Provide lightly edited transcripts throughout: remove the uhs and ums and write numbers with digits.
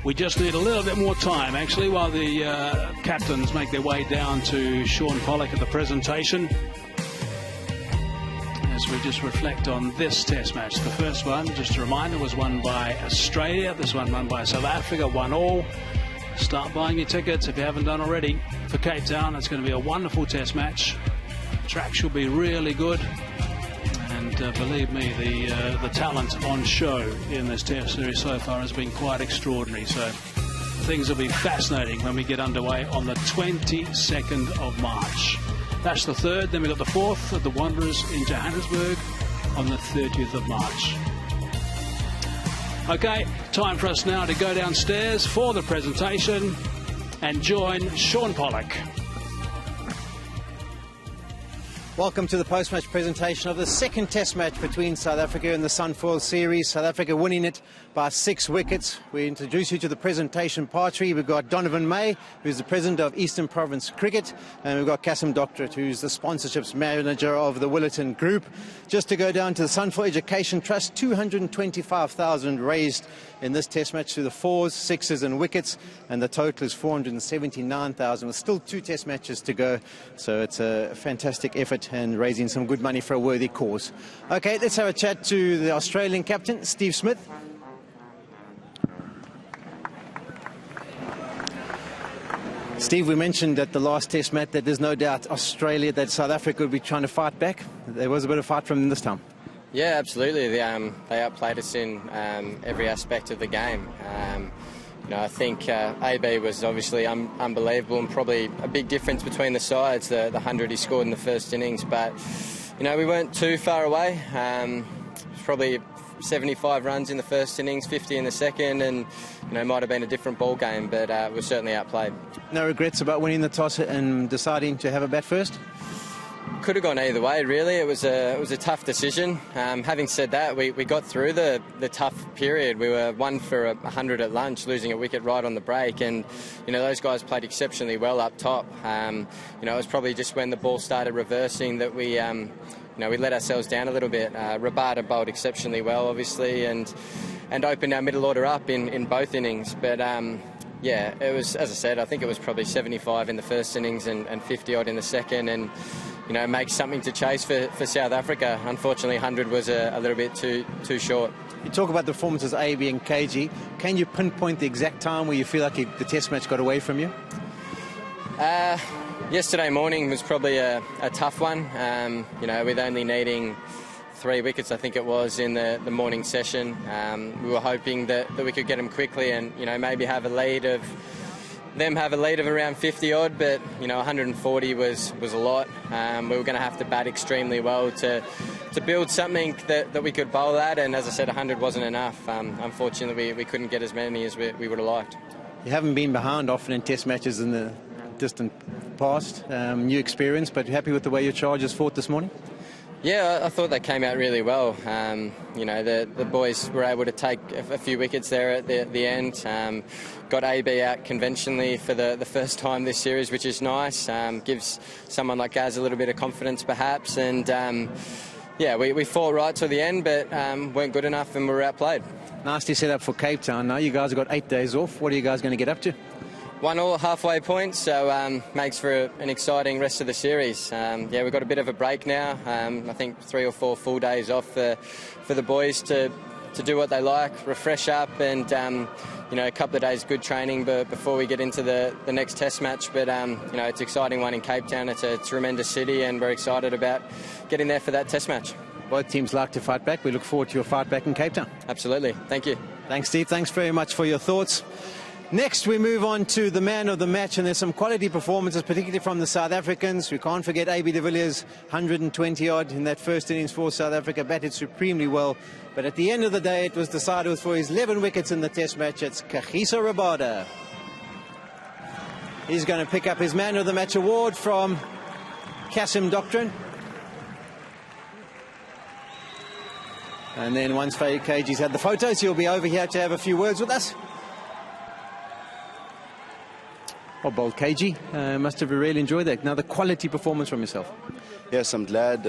We just need a little bit more time, actually, while the captains make their way down to Sean Pollock at the presentation. As we just reflect on this test match. The first one, just a reminder, was won by Australia. This one won by South Africa, 1-1. Start buying your tickets if you haven't done already for Cape Town. It's going to be a wonderful test match. The track should be really good. And believe me, the talent on show in this test series so far has been quite extraordinary. So things will be fascinating when we get underway on the 22nd of March. That's the third. Then we've got the fourth at the Wanderers in Johannesburg on the 30th of March. Okay, time for us now to go downstairs for the presentation and join Sean Pollock. Welcome to the post-match presentation of the second test match between South Africa and the Sunfoil series. South Africa winning it by 6 wickets. We introduce you to the presentation party. We've got Donovan May, who's the president of Eastern Province Cricket, and we've got Kasim Doctorate, who's the sponsorships manager of the Willerton Group. Just to go down to the Sunfoil Education Trust, 225,000 raised in this test match through the 4s, 6s and wickets, and the total is 479,000 with still 2 test matches to go. So it's a fantastic effort and raising some good money for a worthy cause. Okay, let's have a chat to the Australian captain, Steve Smith. Steve, we mentioned at the last test match that there's no doubt that South Africa would be trying to fight back. There was a bit of fight from them this time. Yeah, absolutely. They outplayed us in every aspect of the game. I think AB was obviously unbelievable and probably a big difference between the sides, the 100 he scored in the first innings. But, we weren't too far away. It was probably 75 runs in the first innings, 50 in the second, and, it might have been a different ball game, but we were certainly outplayed. No regrets about winning the toss and deciding to have a bat first? Could have gone either way, really. It was a tough decision. Having said that, we got through the tough period. We were 1 for 100 at lunch, losing a wicket right on the break, and those guys played exceptionally well up top. It was probably just when the ball started reversing that we let ourselves down a little bit. Rabada bowled exceptionally well, obviously, and opened our middle order up in both innings. But yeah, it was, as I said, I think it was probably 75 in the first innings and 50 odd in the second, and makes something to chase for South Africa. Unfortunately, 100 was a little bit too short. You talk about the performances AB and KG. Can you pinpoint the exact time where you feel like the test match got away from you? Yesterday morning was probably a tough one. With only needing 3 wickets, I think it was, in the morning session. We were hoping that we could get them quickly and maybe have a lead of around 50 odd, but 140 was a lot. We were going to have to bat extremely well to build something that we could bowl at, and as I said, 100 wasn't enough. Unfortunately, we couldn't get as many as we would have liked. You haven't been behind often in test matches in the distant past. New experience, but happy with the way your Chargers fought this morning? Yeah, I thought they came out really well. The boys were able to take a few wickets there at the end. Got AB out conventionally for the first time this series, which is nice. Gives someone like Gaz a little bit of confidence, perhaps. And we fought right to the end, but weren't good enough and were outplayed. Nasty setup for Cape Town. Now you guys have got 8 days off. What are you guys going to get up to? 1-1 halfway point, so makes for an exciting rest of the series. We've got a bit of a break now. I think 3 or 4 full days off for the boys to do what they like, refresh up, and a couple of days good training before we get into the next test match. But it's an exciting one in Cape Town. It's a tremendous city, and we're excited about getting there for that test match. Both teams like to fight back. We look forward to your fight back in Cape Town. Absolutely. Thank you. Thanks, Steve. Thanks very much for your thoughts. Next, we move on to the man of the match, and there's some quality performances, particularly from the South Africans. We can't forget AB de Villiers, 120-odd in that first innings for South Africa, batted supremely well. But at the end of the day, it was decided for his 11 wickets in the test match. It's Kagiso Rabada. He's going to pick up his man of the match award from Kasim Doctrine. And then once KG's had the photos, he'll be over here to have a few words with us. Oh, bold KG. Must have really enjoyed that. Another quality performance from yourself. Yes, I'm glad.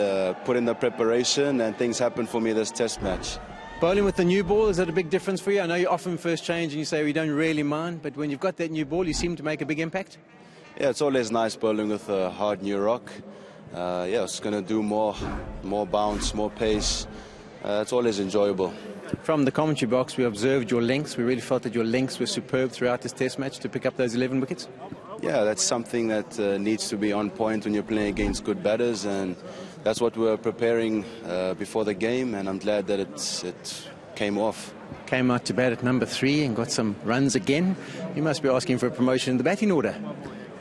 Put in the preparation and things happened for me this test match. Bowling with the new ball, is that a big difference for you? I know you often first change and you say we don't really mind, but when you've got that new ball, you seem to make a big impact. Yeah, it's always nice bowling with a hard new rock. Yeah, it's going to do more bounce, more pace. It's always enjoyable. From the commentary box, we observed your lengths. We really felt that your lengths were superb throughout this test match to pick up those 11 wickets. Yeah, that's something that needs to be on point when you're playing against good batters, and that's what we're preparing before the game, and I'm glad that it came off. Came out to bat at number 3 and got some runs again. You must be asking for a promotion in the batting order.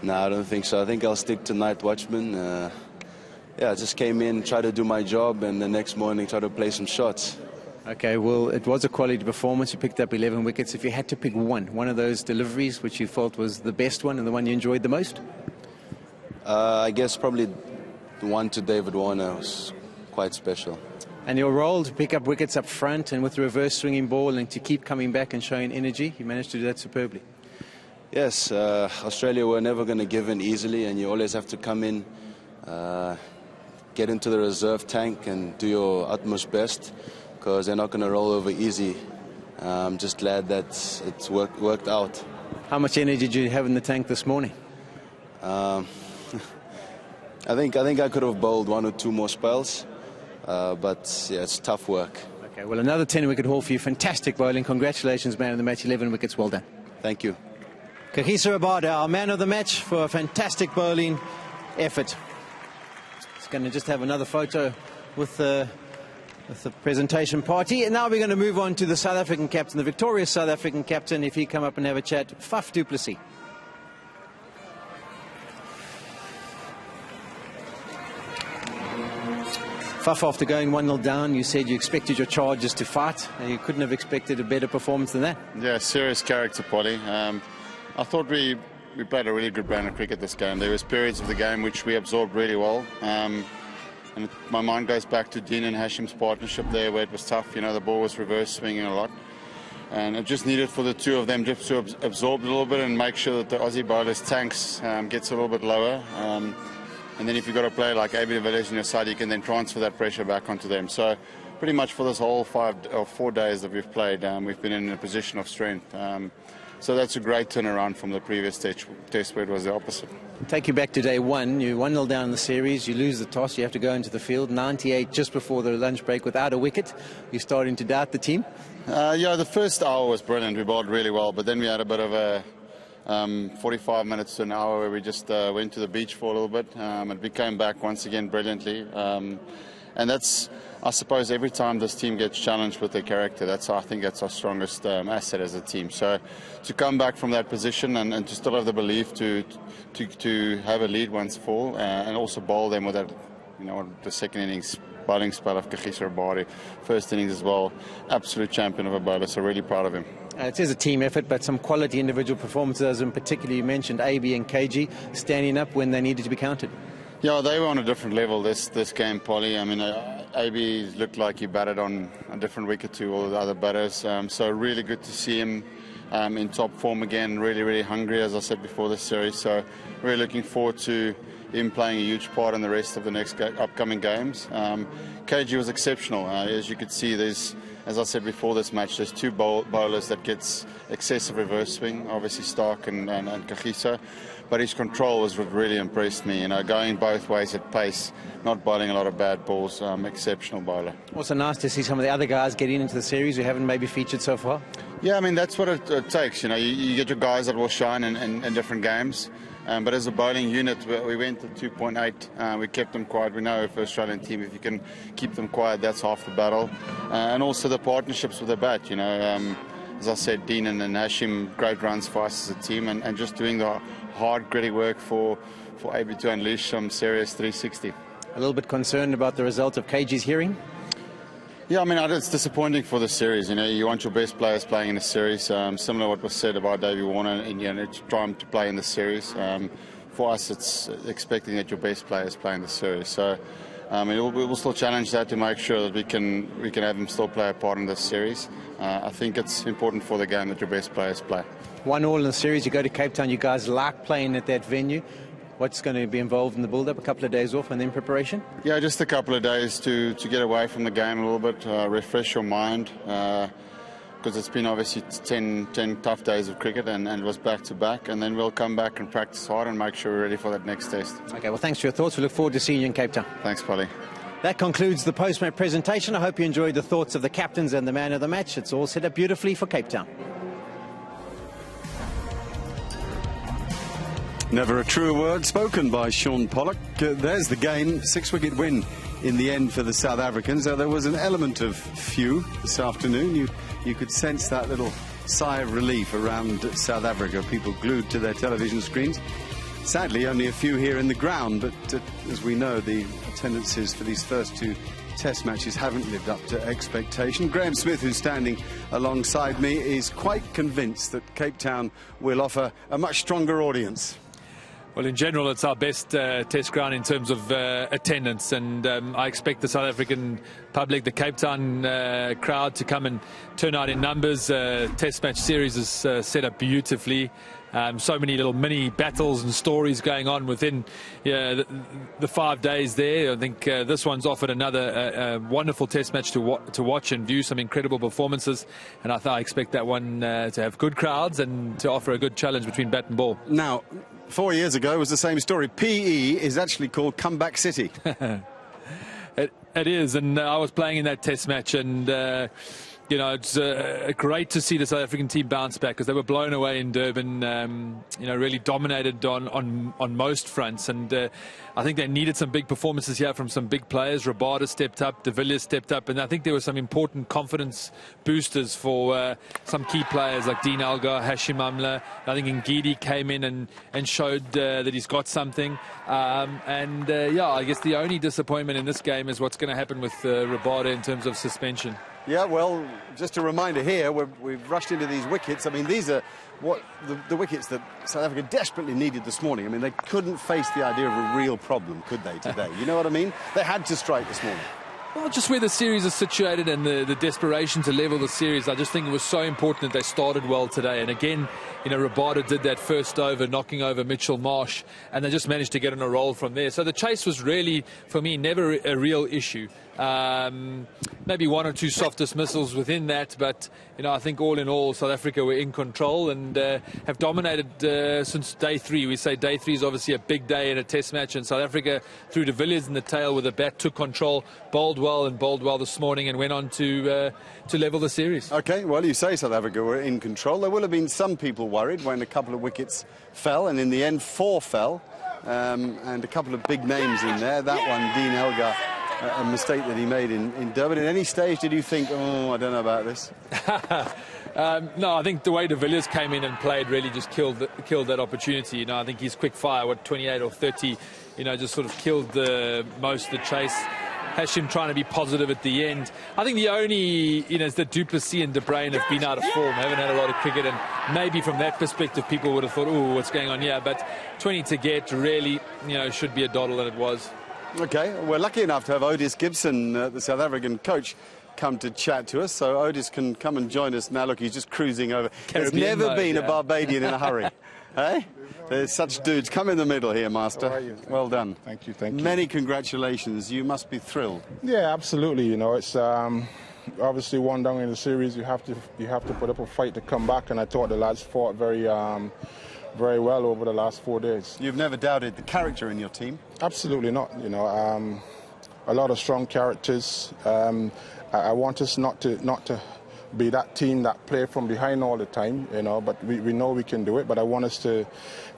No, I don't think so. I think I'll stick to night watchman. Yeah, I just came in, tried to do my job, and the next morning try to play some shots. Okay, well, it was a quality performance. You picked up 11 wickets. If you had to pick one of those deliveries which you felt was the best one and the one you enjoyed the most? I guess probably the one to David Warner was quite special. And your role to pick up wickets up front and with the reverse swinging ball and to keep coming back and showing energy, you managed to do that superbly. Yes, Australia were never going to give in easily, and you always have to come in, get into the reserve tank and do your utmost best, because they're not going to roll over easy. I'm just glad that it's worked out. How much energy did you have in the tank this morning? I think I could have bowled 1 or 2 more spells, but yeah, it's tough work. Okay, well, another 10-wicket haul for you. Fantastic bowling. Congratulations, man of the match. 11 wickets. Well done. Thank you. Kagiso Rabada, our man of the match for a fantastic bowling effort. It's going to just have another photo with the presentation party. And now we're going to move on to the South African captain, the victorious South African captain. If he come up and have a chat, Faf du Plessis. Faf, after going 1-0 down, you said you expected your charges to fight, and you couldn't have expected a better performance than that. Yeah, serious character, Polly. I thought we played a really good brand of cricket this game. There was periods of the game which we absorbed really well. And my mind goes back to Dean and Hashim's partnership there, where it was tough. You know, the ball was reverse swinging a lot. And it just needed for the two of them just to absorb a little bit and make sure that the Aussie bowlers' tanks gets a little bit lower. And then if you've got a player like AB de Villiers on your side, you can then transfer that pressure back onto them. So pretty much for this whole 4 days that we've played, we've been in a position of strength. So that's a great turnaround from the previous test where it was the opposite. Take you back to day 1. You 1-0 down in the series. You lose the toss. You have to go into the field. 98 just before the lunch break without a wicket. You're starting to doubt the team? Yeah, the first hour was brilliant. We bowled really well. But then we had a bit of a 45 minutes to an hour where we just went to the beach for a little bit. And we came back once again brilliantly. And that's, I suppose, every time this team gets challenged with their character, I think that's our strongest asset as a team. So to come back from that position and to still have the belief to have a lead once full, and also bowl them with that, you know, the second innings bowling spell of Kagiso Rabada, first innings as well, absolute champion of a bowler. So really proud of him. It is a team effort, but some quality individual performances, in particular you mentioned AB and KG standing up when they needed to be counted. Yeah, they were on a different level this game, Polly. I mean, AB looked like he batted on a different wicket to all the other batters. So really good to see him in top form again, really hungry, as I said before this series. So really looking forward to him playing a huge part in the rest of the next upcoming games. KG was exceptional. As you could see, there's, as I said before this match, there's 2 bowlers that gets excessive reverse swing, obviously Stark and Kagiso. But his control has really impressed me, you know, going both ways at pace, not bowling a lot of bad balls, exceptional bowler. Also nice to see some of the other guys getting into the series who haven't maybe featured so far. Yeah, I mean, that's what it takes, you know, you get your guys that will shine in different games. But as a bowling unit, we went to 2.8, we kept them quiet. We know for the Australian team, if you can keep them quiet, that's half the battle. And also the partnerships with the bat, you know, as I said, Dean and Hashim, great runs for us as a team, and just doing the hard, gritty work for AB to unleash some serious 360. A little bit concerned about the result of KG's hearing? Yeah, I mean, it's disappointing for the series. You know, you want your best players playing in the series. Similar to what was said about David Warner, and you know, trying to play in the series. For us, it's expecting that your best players play in the series. So we'll still challenge that to make sure that we can have them still play a part in this series. I think it's important for the game that your best players play. 1-1 in the series, you go to Cape Town, you guys like playing at that venue. What's going to be involved in the build-up? A couple of days off and then preparation? Yeah, just a couple of days to get away from the game a little bit, refresh your mind, because it's been obviously 10 tough days of cricket and it was back-to-back, and then we'll come back and practice hard and make sure we're ready for that next test. Okay, well, thanks for your thoughts. We look forward to seeing you in Cape Town. Thanks, Polly. That concludes the post-match presentation. I hope you enjoyed the thoughts of the captains and the man of the match. It's all set up beautifully for Cape Town. Never a truer word spoken by Sean Pollock. There's the game, 6-wicket win in the end for the South Africans. There was an element of few this afternoon. You could sense that little sigh of relief around South Africa, people glued to their television screens. Sadly, only a few here in the ground, but as we know, the attendances for these first 2 test matches haven't lived up to expectation. Graham Smith, who's standing alongside me, is quite convinced that Cape Town will offer a much stronger audience. Well, in general, it's our best test ground in terms of attendance, and I expect the South African public, the Cape Town crowd, to come and turn out in numbers. Test match series is set up beautifully. So many little mini battles and stories going on within the 5 days there. I think this one's offered another wonderful test match to watch and view, some incredible performances, and I expect that one to have good crowds and to offer a good challenge between bat and ball. Now, 4 years ago it was the same story. PE is actually called Comeback City. It is, and I was playing in that test match, and you know, it's great to see the South African team bounce back, because they were blown away in Durban, you know, really dominated on most fronts, and I think they needed some big performances here from some big players. Rabada stepped up, de Villiers stepped up, and I think there were some important confidence boosters for some key players like Dean Elgar, Hashim Amla. I think Ngidi came in and showed that he's got something, yeah, I guess the only disappointment in this game is what's going to happen with Rabada in terms of suspension. Yeah, well, just a reminder here, we've rushed into these wickets. I mean, these are what the wickets that South Africa desperately needed this morning. I mean, they couldn't face the idea of a real problem, could they, today? You know what I mean? They had to strike this morning. Well, just where the series is situated and the desperation to level the series, I just think it was so important that they started well today. And again, you know, Rabada did that first over, knocking over Mitchell Marsh, and they just managed to get on a roll from there. So the chase was really, for me, never a real issue. Maybe 1 or 2 soft dismissals within that, but you know, I think all in all South Africa were in control and have dominated since day 3. We say day 3 is obviously a big day in a test match, and South Africa threw de Villiers in the tail with a bat, took control, bowled well this morning, and went on to level the series. Okay, well, you say South Africa were in control. There will have been some people worried when a couple of wickets fell, and in the end 4 fell, and a couple of big names in there. That one, Dean Elgar, a mistake that he made in Durban. At any stage did you think, oh, I don't know about this? No, I think the way de Villiers came in and played really just killed that opportunity. You know, I think his quick fire, 28 or 30, you know, just sort of killed most of the chase. Hashim trying to be positive at the end. I think the only, you know, is that Du Plessis and De Bruyne have been out of form, haven't had a lot of cricket, and maybe from that perspective people would have thought, oh, what's going on here? But 20 to get really, you know, should be a doddle, and it was. Okay, we're lucky enough to have Otis Gibson, the South African coach, come to chat to us, so Otis can come and join us now. Look, he's just cruising over. There's never been a Barbadian in a hurry. Hey? There's such dudes. Come in the middle here, Master. How are you? Well done. Thank you, thank you. Many congratulations. You must be thrilled. Yeah, absolutely. You know, it's obviously 1 down in the series. You have to put up a fight to come back, and I thought the lads fought very well over the last 4 days. You've never doubted the character in your team? Absolutely not. You know, a lot of strong characters. I want us not to be that team that play from behind all the time, you know, but we know we can do it. But I want us to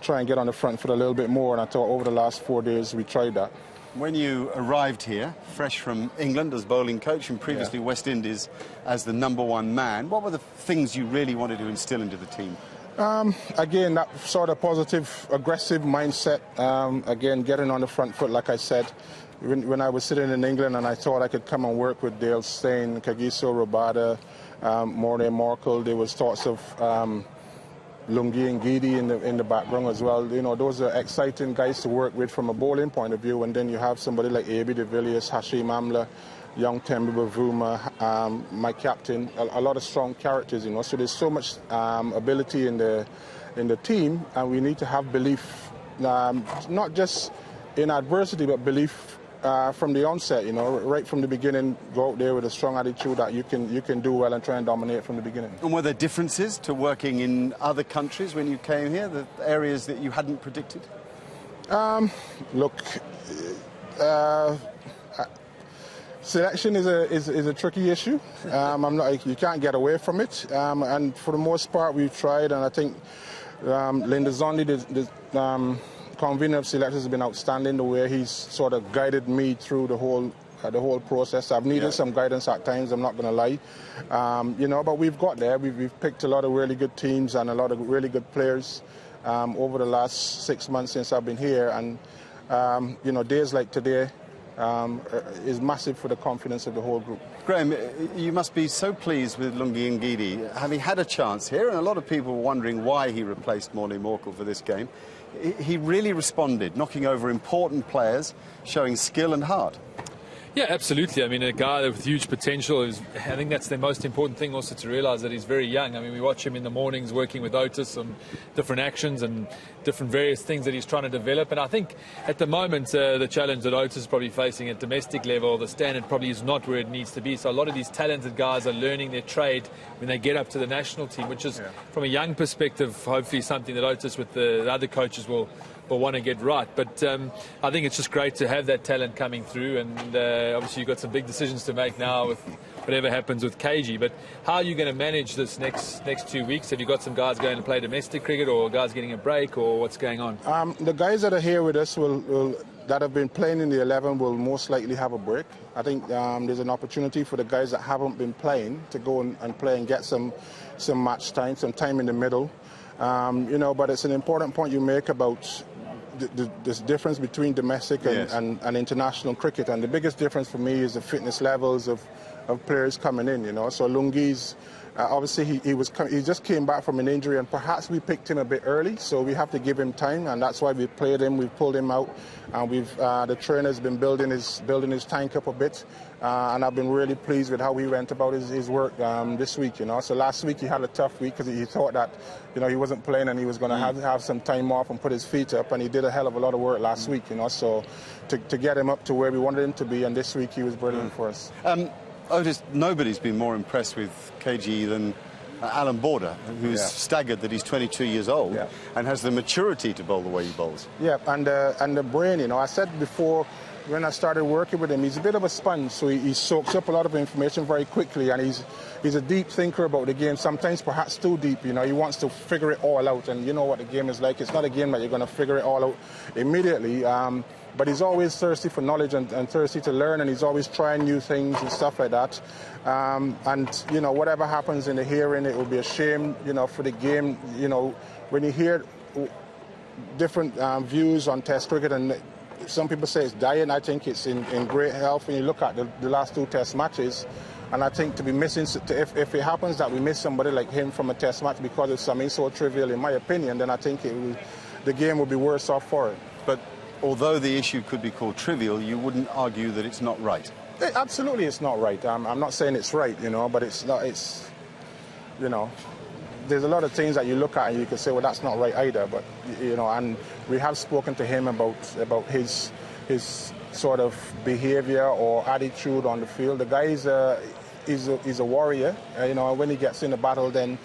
try and get on the front foot a little bit more, and I thought over the last 4 days we tried that. When you arrived here, fresh from England as bowling coach and previously West Indies as the #1 man, what were the things you really wanted to instill into the team? Again, that sort of positive, aggressive mindset. Again, getting on the front foot, like I said. When I was sitting in England and I thought I could come and work with Dale Steyn, Kagiso Rabada, Morne Markle, there was thoughts of Lungi and Gidi in the background as well. You know, those are exciting guys to work with from a bowling point of view. And then you have somebody like A.B. de Villiers, Hashim Amla, young Tembe Bavuma, my captain, a lot of strong characters, you know. So there's so much ability in the team, and we need to have belief not just in adversity, but belief from the onset. Right from the beginning, go out there with a strong attitude that you can do well and try and dominate from the beginning. And were there differences to working in other countries when you came here, the areas that you hadn't predicted? Look, selection is a tricky issue. You can't get away from it. And for the most part, we've tried, and I think Linda Zondi, the convener of selectors, has been outstanding. The way he's sort of guided me through the whole process. I've needed some guidance at times, I'm not going to lie. But we've got there. We've picked a lot of really good teams and a lot of really good players over the last 6 months since I've been here. And, days like today is massive for the confidence of the whole group. Graham, you must be so pleased with Lungi Ngidi, having had a chance here, and a lot of people were wondering why he replaced Morne Morkel for this game. He really responded, knocking over important players, showing skill and heart. Yeah, absolutely. I mean, a guy with huge potential. I think that's the most important thing also to realise that he's very young. I mean, we watch him in the mornings working with Otis on different actions and different various things that he's trying to develop. And I think at the moment, the challenge that Otis is probably facing at domestic level, the standard probably is not where it needs to be. So a lot of these talented guys are learning their trade when they get up to the national team, which is, from a young perspective, hopefully something that Otis with the other coaches will want to get right. But I think it's just great to have that talent coming through, and obviously you've got some big decisions to make now with whatever happens with KG. But how are you going to manage this next 2 weeks? Have you got some guys going to play domestic cricket, or guys getting a break, or what's going on? The guys that are here with us that have been playing in the 11 will most likely have a break. I think there's an opportunity for the guys that haven't been playing to go and play and get some match time, some time in the middle. But it's an important point you make about this difference between domestic and international cricket, and the biggest difference for me is the fitness levels of players coming in. So Lungi's obviously he just came back from an injury, and perhaps we picked him a bit early, so we have to give him time, and that's why we played him. We've pulled him out, and the trainer's been building his tank up a bit, and I've been really pleased with how he went about his work this week. So last week he had a tough week because he thought that he wasn't playing and he was going to have some time off and put his feet up, and he did a hell of a lot of work last week. So to get him up to where we wanted him to be, and this week he was brilliant for us. Otis, nobody's been more impressed with KG than Alan Border, who's staggered that he's 22 years old and has the maturity to bowl the way he bowls. Yeah, and the brain, I said before, when I started working with him, he's a bit of a sponge, so he soaks up a lot of information very quickly, and he's a deep thinker about the game, sometimes perhaps too deep. He wants to figure it all out, and you know what the game is like. It's not a game that you're going to figure it all out immediately. But he's always thirsty for knowledge and thirsty to learn, and he's always trying new things and stuff like that. And whatever happens in the hearing, it will be a shame, for the game. When you hear different views on Test cricket, and some people say it's dying, I think it's in great health. When you look at the last 2 Test matches, and I think to be missing, if it happens that we miss somebody like him from a Test match because of something so trivial, in my opinion, then I think the game will be worse off for it. But although the issue could be called trivial, you wouldn't argue that it's not right. Absolutely, it's not right. I'm not saying it's right, but it's not. There's a lot of things that you look at and you can say, well, that's not right either. But and we have spoken to him about his sort of behaviour or attitude on the field. The guy is a warrior. When he gets in a battle, then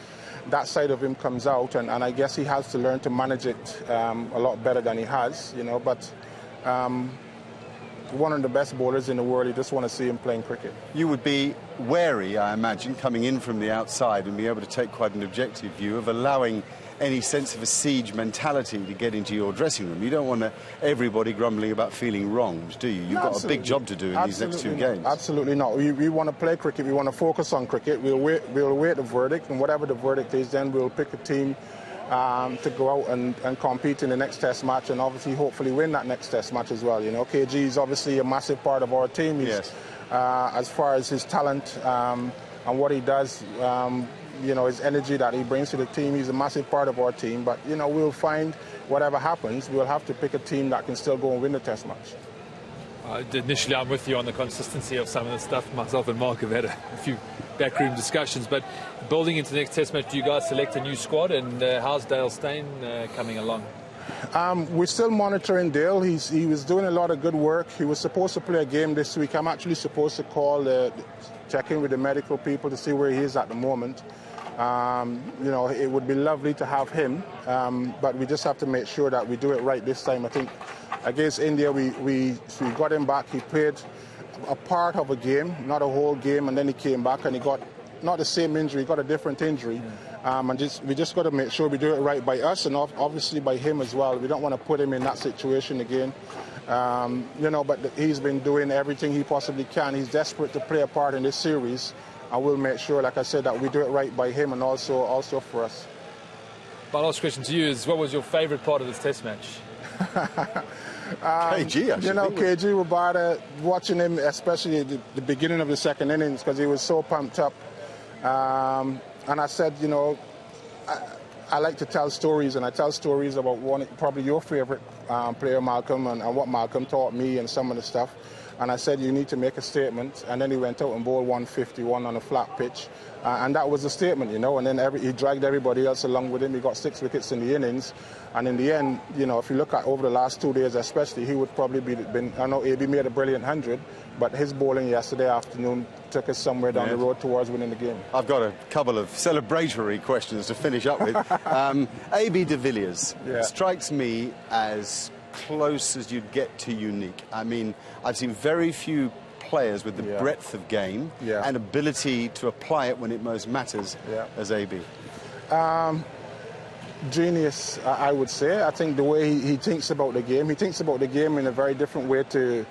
that side of him comes out, and I guess he has to learn to manage it a lot better than he has, but one of the best bowlers in the world, you just want to see him playing cricket. You would be wary, I imagine, coming in from the outside and be able to take quite an objective view of allowing any sense of a siege mentality to get into your dressing room. You don't want everybody grumbling about feeling wronged, do you? You've got a big job to do in these next 2 games. Absolutely not. We want to play cricket. We want to focus on cricket. We'll wait the verdict, and whatever the verdict is, then we'll pick a team to go out and compete in the next Test match, and obviously hopefully win that next Test match as well. KG is obviously a massive part of our team. As far as his talent and what he does, his energy that he brings to the team, he's a massive part of our team. But we'll find, whatever happens, we'll have to pick a team that can still go and win the Test match. Initially, I'm with you on the consistency of some of the stuff. Myself and Mark have had a few backroom discussions, but building into the next Test match, do you guys select a new squad, and how's Dale Steyn coming along? We're still monitoring Dale. He was doing a lot of good work. He was supposed to play a game this week. I'm actually supposed to call, check in with the medical people to see where he is at the moment. You know, it would be lovely to have him, but we just have to make sure that we do it right this time. I think against India, we got him back. He played a part of a game, not a whole game, and then he came back and he got not the same injury, he got a different injury. We just got to make sure we do it right by us and obviously by him as well. We don't want to put him in that situation again. You know, but he's been doing everything he possibly can. He's desperate to play a part in this series. I will make sure, like I said, that we do it right by him and also for us. My last question to you is, what was your favourite part of this test match? KG, actually. You know, KG Rabada, watching him, especially at the beginning of the second innings, because he was so pumped up. And I said, you know, I like to tell stories, and I tell stories about probably your favourite player, Malcolm, and what Malcolm taught me and some of the stuff. And I said, you need to make a statement. And then he went out and bowled 151 on a flat pitch. And that was the statement, you know. And then he dragged everybody else along with him. He got 6 wickets in the innings. And in the end, you know, if you look at over the last 2 days especially, he would probably I know AB made a brilliant 100, but his bowling yesterday afternoon took us somewhere down the road towards winning the game. I've got a couple of celebratory questions to finish up with. AB de Villiers strikes me as close as you'd get to unique. I mean, I've seen very few players with the breadth of game and ability to apply it when it most matters as AB. Genius, I would say. I think the way he thinks about the game, he thinks about the game in a very different way to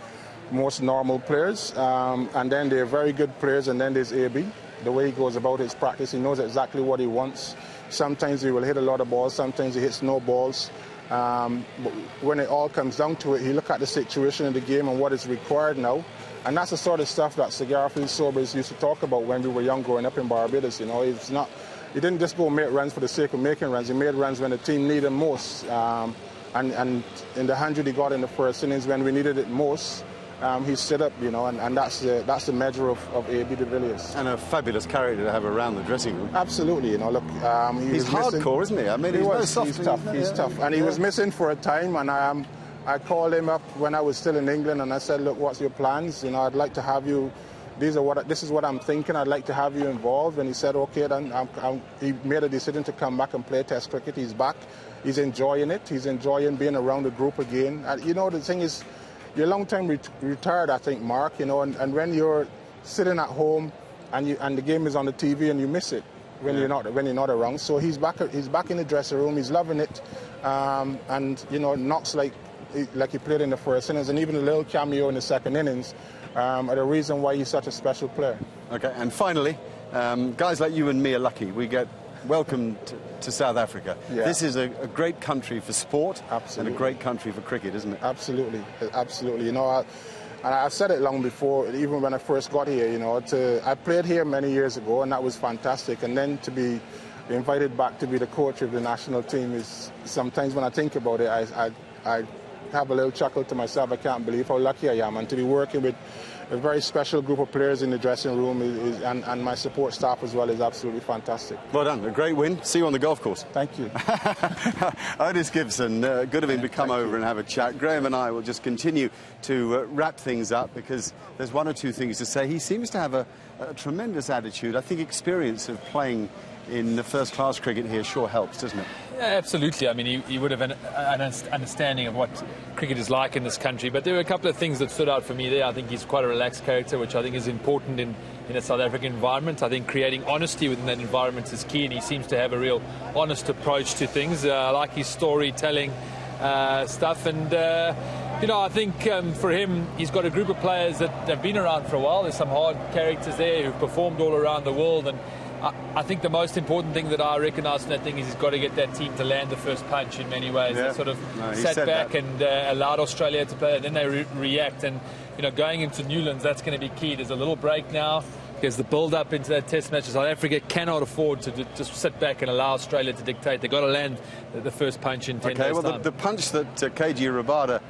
most normal players. And then there are very good players, and then there's AB. The way he goes about his practice, he knows exactly what he wants. Sometimes he will hit a lot of balls, sometimes he hits no balls. But when it all comes down to it, he look at the situation of the game and what is required now. And that's the sort of stuff that Garfield Sobers used to talk about when we were young growing up in Barbados. You know, he didn't just go make runs for the sake of making runs. He made runs when the team needed him most. And in the 100 he got in the first innings when we needed it most, he stood up, you know, and that's the measure of AB de Villiers. And a fabulous character to have around the dressing room. Absolutely, you know, look, he's hardcore, isn't he? I mean, he's tough. He's tough, and he was missing for a time, and I called him up when I was still in England, and I said, look, what's your plans? You know, I'd like to have you. This is what I'm thinking. I'd like to have you involved. And he said, okay, then he made a decision to come back and play Test cricket. He's back. He's enjoying it. He's enjoying being around the group again. And, you know, the thing is, you're long time retired, I think, Mark. You know, and when you're sitting at home and the game is on the TV and you miss it when you're not around. So he's back in the dressing room. He's loving it, and you know, knocks like he played in the first innings, and even a little cameo in the second innings are the reason why he's such a special player. Okay, and finally, guys like you and me are lucky. We get welcomed to South Africa. Yeah. This is a great country for sport. Absolutely. And a great country for cricket, isn't it? Absolutely, absolutely. You know, I've said it long before, even when I first got here. You know, I played here many years ago, and that was fantastic. And then to be invited back to be the coach of the national team is, sometimes when I think about it, I have a little chuckle to myself. I can't believe how lucky I am, and to be working with a very special group of players in the dressing room and my support staff as well is absolutely fantastic. Well done, a great win. See you on the golf course. Thank you. Otis Gibson, good of him to come over and have a chat. Graham and I will just continue to wrap things up because there's one or two things to say. He seems to have a tremendous attitude. I think experience of playing in the first-class cricket here sure helps, doesn't it? Yeah, absolutely. I mean, he would have an understanding of what cricket is like in this country. But there were a couple of things that stood out for me there. I think he's quite a relaxed character, which I think is important in a South African environment. I think creating honesty within that environment is key, and he seems to have a real honest approach to things. I like his storytelling stuff. And, you know, I think for him, he's got a group of players that have been around for a while. There's some hard characters there who've performed all around the world. And I think the most important thing that I recognise in that thing is he's got to get that team to land the first punch in many ways. They sort of sat back and allowed Australia to play, and then they react. And, you know, going into Newlands, that's going to be key. There's a little break now because the build-up into that test match, South Africa cannot afford to just sit back and allow Australia to dictate. They've got to land the first punch in 10 days' time. The punch that KG Rabada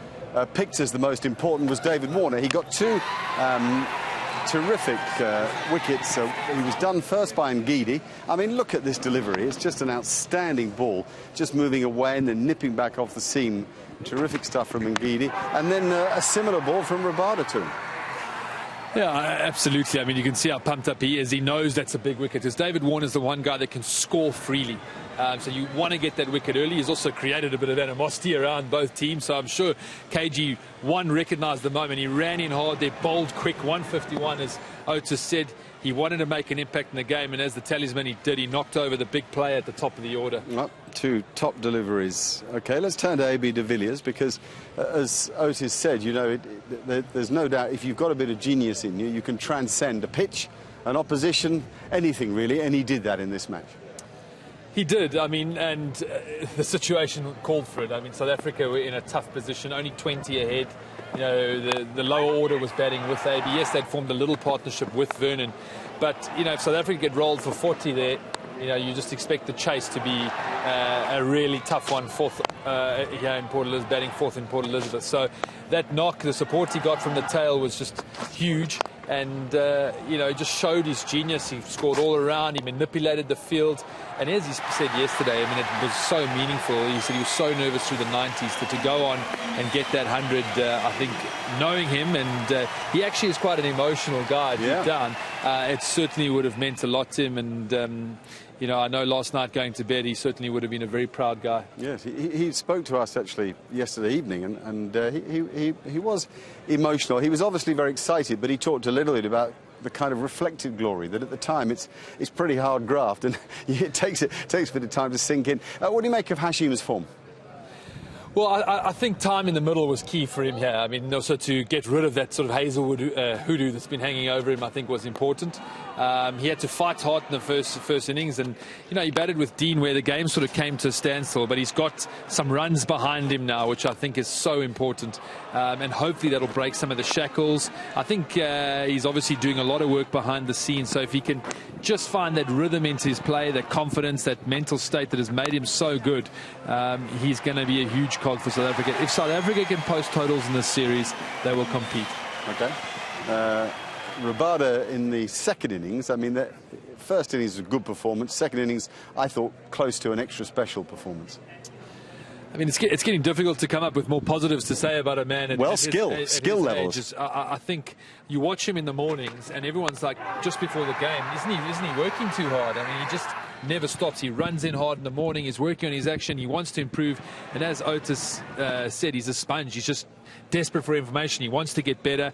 picked as the most important was David Warner. He got two terrific wickets. He was done first by Ngidi. I mean, look at this delivery. It's just an outstanding ball, just moving away and then nipping back off the seam. Terrific stuff from Ngidi. And then a similar ball from Rabada to him. Yeah, absolutely. I mean, you can see how pumped up he is. He knows that's a big wicket. Because David Warner's the one guy that can score freely. So you want to get that wicket early. He's also created a bit of animosity around both teams. So I'm sure KG1 recognised the moment. He ran in hard there, bowled quick, 151, as Otis said. He wanted to make an impact in the game, and as the talisman he did, he knocked over the big player at the top of the order. Two top deliveries. OK, let's turn to AB de Villiers, because as Otis said, you know, there's no doubt if you've got a bit of genius in you, you can transcend a pitch, an opposition, anything really, and he did that in this match. He did, I mean, and the situation called for it. I mean, South Africa were in a tough position, only 20 ahead. You know, the lower order was batting with AB. Yes, they'd formed a little partnership with Vernon. But, you know, if South Africa get rolled for 40 there, you know, you just expect the chase to be a really tough one, fourth here in Port Elizabeth, batting fourth in Port Elizabeth. So that knock, the support he got from the tail was just huge. And, you know, he just showed his genius. He scored all around. He manipulated the field. And as he said yesterday, I mean, it was so meaningful. He said he was so nervous through the 90s to go on and get that 100, I think, knowing him. And he actually is quite an emotional guy deep down. It certainly would have meant a lot to him. And, you know, I know last night going to bed, he certainly would have been a very proud guy. Yes, he spoke to us actually yesterday evening, and he was emotional. He was obviously very excited, but he talked a little bit about the kind of reflected glory that at the time it's pretty hard graft, and it takes a bit of time to sink in. What do you make of Hashim's form? Well, I think time in the middle was key for him here. I mean, also to get rid of that sort of Hazelwood hoodoo that's been hanging over him, I think was important. He had to fight hard in the first innings, and, you know, he batted with Dean where the game sort of came to a standstill, but he's got some runs behind him now, which I think is so important, and hopefully that'll break some of the shackles. I think he's obviously doing a lot of work behind the scenes, so if he can just find that rhythm into his play, that confidence, that mental state that has made him so good, he's going to be a huge cog for South Africa. If South Africa can post totals in this series, they will compete. Okay. Rabada in the second innings, I mean, the first innings was a good performance. Second innings, I thought, close to an extra special performance. I mean, it's getting difficult to come up with more positives to say about a man at skill levels. Ages. I think you watch him in the mornings and everyone's like, just before the game, isn't he working too hard? I mean, he just never stops. He runs in hard in the morning. He's working on his action. He wants to improve. And as Otis said, he's a sponge. He's just desperate for information. He wants to get better.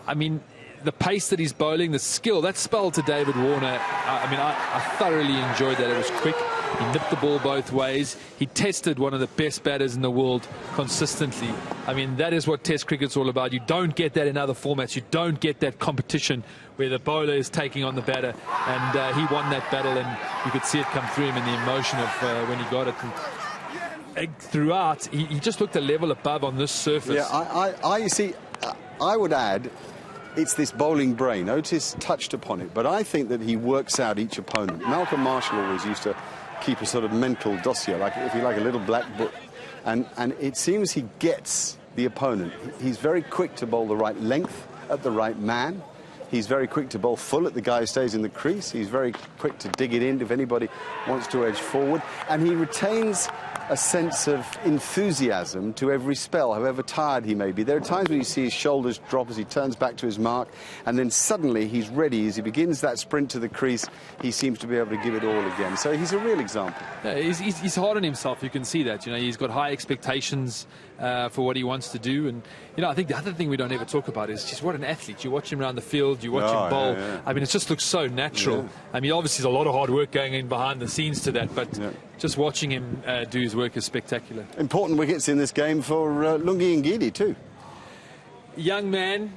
I mean, the pace that he's bowling, the skill, that spell to David Warner, I mean, I thoroughly enjoyed that. It was quick. He nipped the ball both ways. He tested one of the best batters in the world consistently. I mean, that is what Test cricket's all about. You don't get that in other formats. You don't get that competition where the bowler is taking on the batter. And he won that battle, and you could see it come through him in the emotion of when he got it. And throughout, he just looked a level above on this surface. Yeah, you see, I would add, it's this bowling brain. Otis touched upon it, but I think that he works out each opponent. Malcolm Marshall always used to keep a sort of mental dossier, like, if you like, a little black book. And it seems he gets the opponent. He's very quick to bowl the right length at the right man. He's very quick to bowl full at the guy who stays in the crease. He's very quick to dig it in if anybody wants to edge forward. And he retains a sense of enthusiasm to every spell, however tired he may be. There are times when you see his shoulders drop as he turns back to his mark, and then suddenly he's ready. As he begins that sprint to the crease, he seems to be able to give it all again. So he's a real example. Yeah, he's hard on himself. You can see that. You know, he's got high expectations for what he wants to do. And, you know, I think the other thing we don't ever talk about is just what an athlete. You watch him around the field, you watch him bowl. Yeah. I mean, it just looks so natural. Yeah. I mean, obviously there's a lot of hard work going in behind the scenes to that, but just watching him do his work is spectacular. Important wickets in this game for Lungi Ngidi too. Young man,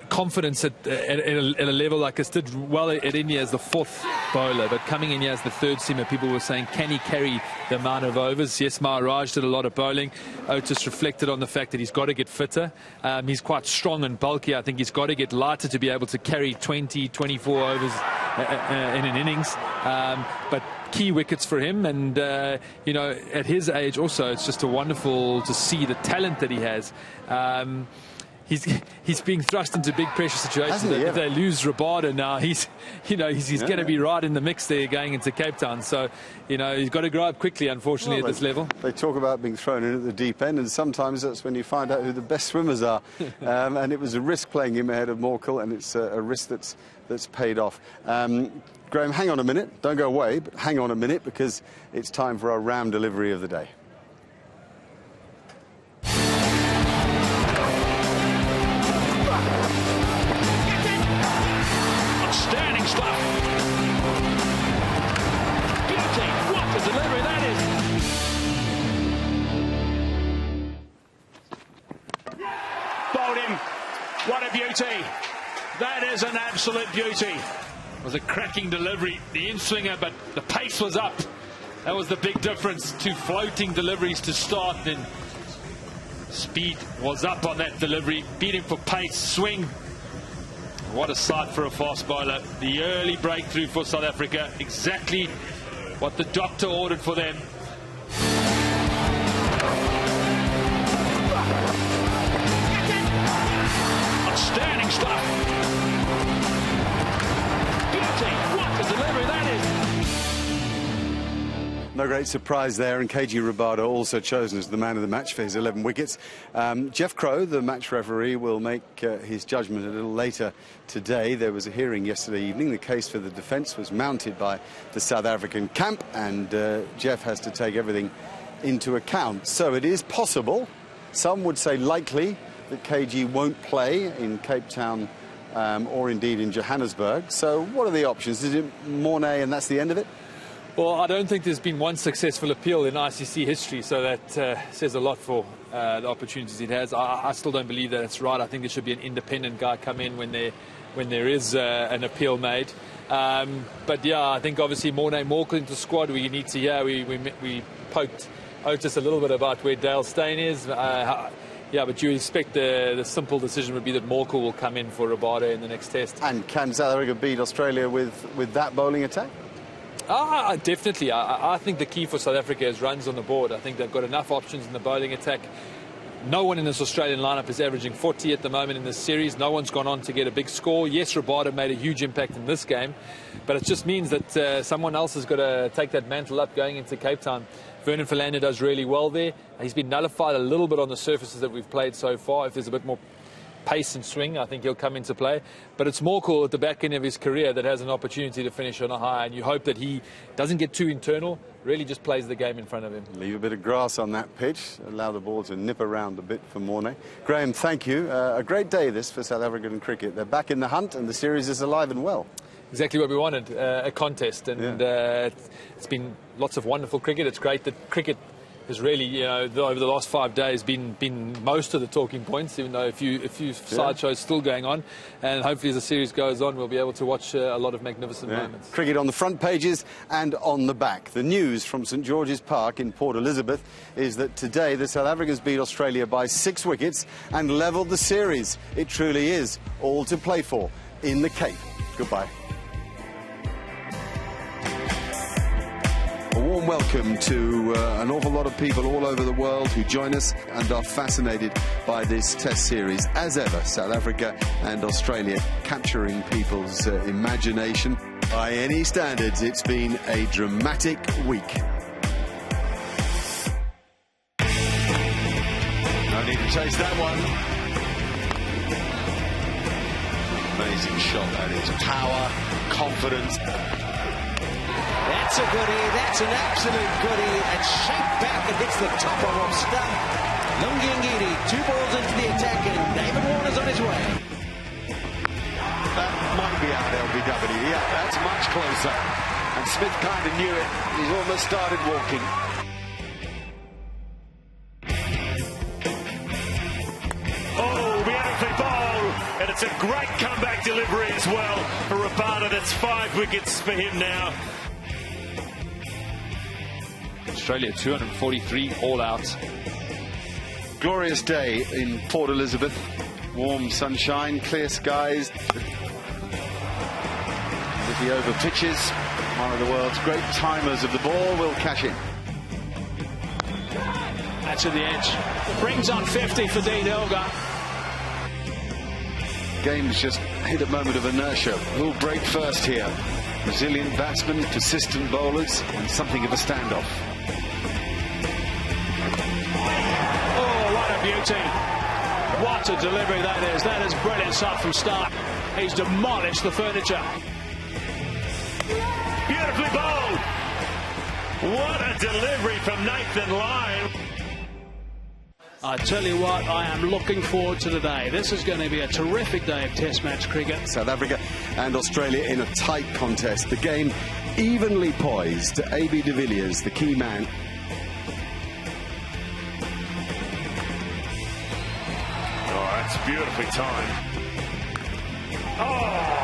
confidence at a level like this. Did well at India as the fourth bowler, but coming in here as the third seamer, people were saying, can he carry the amount of overs? Yes, Maharaj did a lot of bowling. Otis reflected on the fact that he's got to get fitter. He's quite strong and bulky. I think he's got to get lighter to be able to carry 20, 24 overs in an innings. But key wickets for him, and you know, at his age also, it's just wonderful to see the talent that he has. he's being thrust into big pressure situations. Hasn't he? If they lose Rabada now, he's going to be right in the mix there going into Cape Town. So, he's got to grow up quickly, unfortunately, at this level. They talk about being thrown in at the deep end, and sometimes that's when you find out who the best swimmers are. And it was a risk playing him ahead of Morkel, and it's a risk that's paid off. Graham, hang on a minute. Don't go away, but hang on a minute, because it's time for our round delivery of the day. Outstanding stuff. Beauty. What the delivery that is. Bowled him. What a beauty. That is an absolute beauty. It was a cracking delivery, the in-swinger, but the pace was up. That was the big difference. 2 floating deliveries to start, then speed was up on that delivery. Beat him for pace, swing. What a sight for a fast bowler. The early breakthrough for South Africa. Exactly what the doctor ordered for them. Outstanding stuff. Beauty. What the delivery that is. No great surprise there, and KG Rabada also chosen as the man of the match for his 11 wickets. Jeff Crow, the match referee, will make his judgment a little later today. There was a hearing yesterday evening. The case for the defence was mounted by the South African camp, and Jeff has to take everything into account. So it is possible, some would say likely, that KG won't play in Cape Town or indeed in Johannesburg. So what are the options? Is it Mornay and that's the end of it? Well, I don't think there's been one successful appeal in ICC history, so that says a lot for the opportunities it has. I still don't believe that it's right. I think there should be an independent guy come in when there is an appeal made. But yeah, I think obviously Mornay Morkel into the squad. We need to hear. We poked Otis a little bit about where Dale Steyn is. Yeah, but you expect the simple decision would be that Morkel will come in for Rabada in the next test. And can South Africa beat Australia with that bowling attack? Definitely. I think the key for South Africa is runs on the board. I think they've got enough options in the bowling attack. No one in this Australian lineup is averaging 40 at the moment in this series. No one's gone on to get a big score. Yes, Rabada made a huge impact in this game, but it just means that someone else has got to take that mantle up going into Cape Town. Vernon Philander does really well there. He's been nullified a little bit on the surfaces that we've played so far. If there's a bit more pace and swing, I think he'll come into play. But it's Morkel at the back end of his career that has an opportunity to finish on a high, and you hope that he doesn't get too internal, really just plays the game in front of him. Leave a bit of grass on that pitch, allow the ball to nip around a bit for Mornay. Graham, thank you. A great day this for South African cricket. They're back in the hunt and the series is alive and well. Exactly what we wanted, a contest, and it's been lots of wonderful cricket. It's great that cricket has really, over the last 5 days been most of the talking points, even though a few sideshows still going on, and hopefully as the series goes on we'll be able to watch a lot of magnificent moments. Cricket on the front pages and on the back. The news from St George's Park in Port Elizabeth is that today the South Africans beat Australia by 6 wickets and levelled the series. It truly is all to play for in the Cape. Goodbye. A warm welcome to an awful lot of people all over the world who join us and are fascinated by this test series. As ever, South Africa and Australia capturing people's imagination. By any standards, it's been a dramatic week. No need to chase that one. Amazing shot that is. Power, confidence. That's a goodie, that's an absolute goodie, and shaped back and hits the top of off stump. Lungi Ngidi, 2 balls into the attack, and David Warner's on his way. That might be out LBW, yeah, that's much closer. And Smith kind of knew it, he's almost started walking. Oh, beautifully bowled, and it's a great comeback delivery as well for Rabada. That's 5 wickets for him now. Australia 243 all out. Glorious day in Port Elizabeth. Warm sunshine, clear skies. With the over pitches, one of the world's great timers of the ball will cash in. That's at the edge. Brings on 50 for Dean Elgar. game's just hit a moment of inertia. Who'll break first here? Brazilian batsmen, persistent bowlers, and something of a standoff. Oh, what a beauty. What a delivery that is. That is brilliant stuff from Steyn. He's demolished the furniture. Beautifully bowled. What a delivery from Nathan Lyon. I tell you what, I am looking forward to today. This is going to be a terrific day of Test match cricket. South Africa and Australia in a tight contest. The game evenly poised. A.B. de Villiers, the key man. Oh, that's beautifully timed. Oh!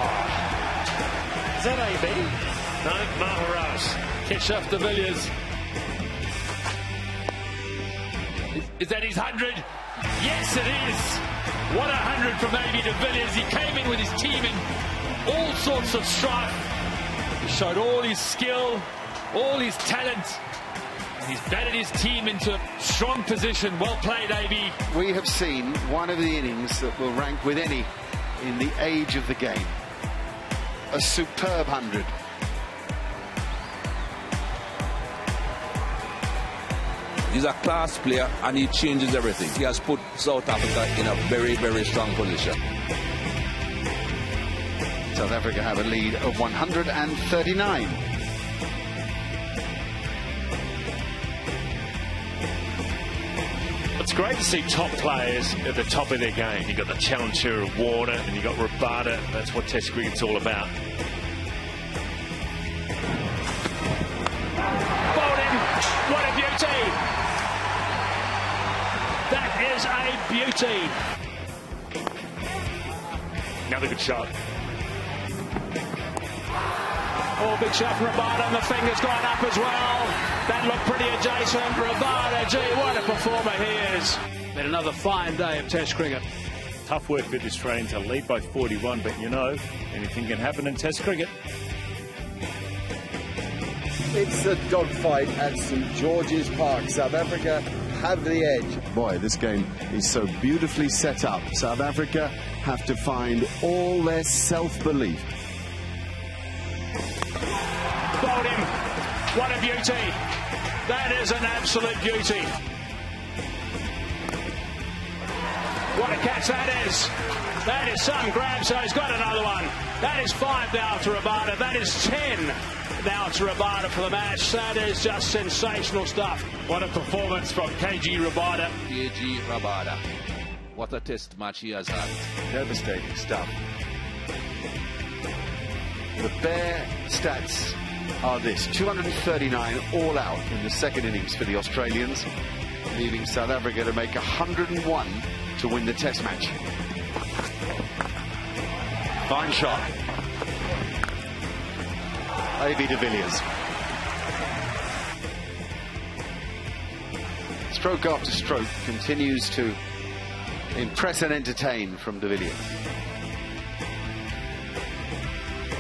Is that A.B.? No, Maharaj. Catch off de Villiers. Is that his 100? Yes, it is. What a 100 from A.B. de Villiers. He came in with his team in all sorts of strife. He showed all his skill, all his talent. And he's batted his team into a strong position. Well played, A.B. We have seen one of the innings that will rank with any in the age of the game. A superb 100. He's a class player and he changes everything. He has put South Africa in a very, very strong position. South Africa have a lead of 139. It's great to see top players at the top of their game. You've got the challenger of Warner and you've got Rabada. That's what Test cricket's all about. Bowled in. What a beauty. That is a beauty. Another good shot. Oh, big shot from Rabada, and the finger's gone up as well. That looked pretty adjacent. Rabada, gee, what a performer he is. Been another fine day of Test cricket. Tough work for the Australians to lead by 41, but you know, anything can happen in Test cricket. It's a dogfight at St George's Park. South Africa have the edge. Boy, this game is so beautifully set up. South Africa have to find all their self-belief. Bowled him. What a beauty. That is an absolute beauty. What a catch that is. That is some grab, so he's got another one. That is 5 now to Rabada. That is 10 now to Rabada for the match. That is just sensational stuff. What a performance from KG Rabada. KG Rabada. What a Test match he has had. Devastating stuff. The bare stats are this: 239 all out in the second innings for the Australians, leaving South Africa to make 101 to win the Test match. Fine shot. A.B. de Villiers. Stroke after stroke continues to impress and entertain from de Villiers.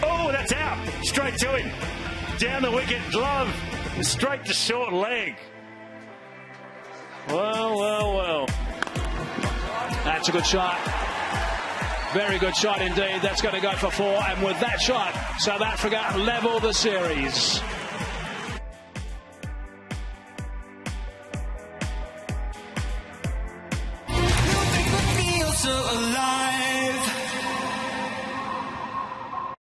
Oh, that's out. Straight to him. Down the wicket, glove, straight to short leg. Well, well, well. That's a good shot. Very good shot indeed. That's going to go for 4. And with that shot, South Africa level the series. You make me feel so alive.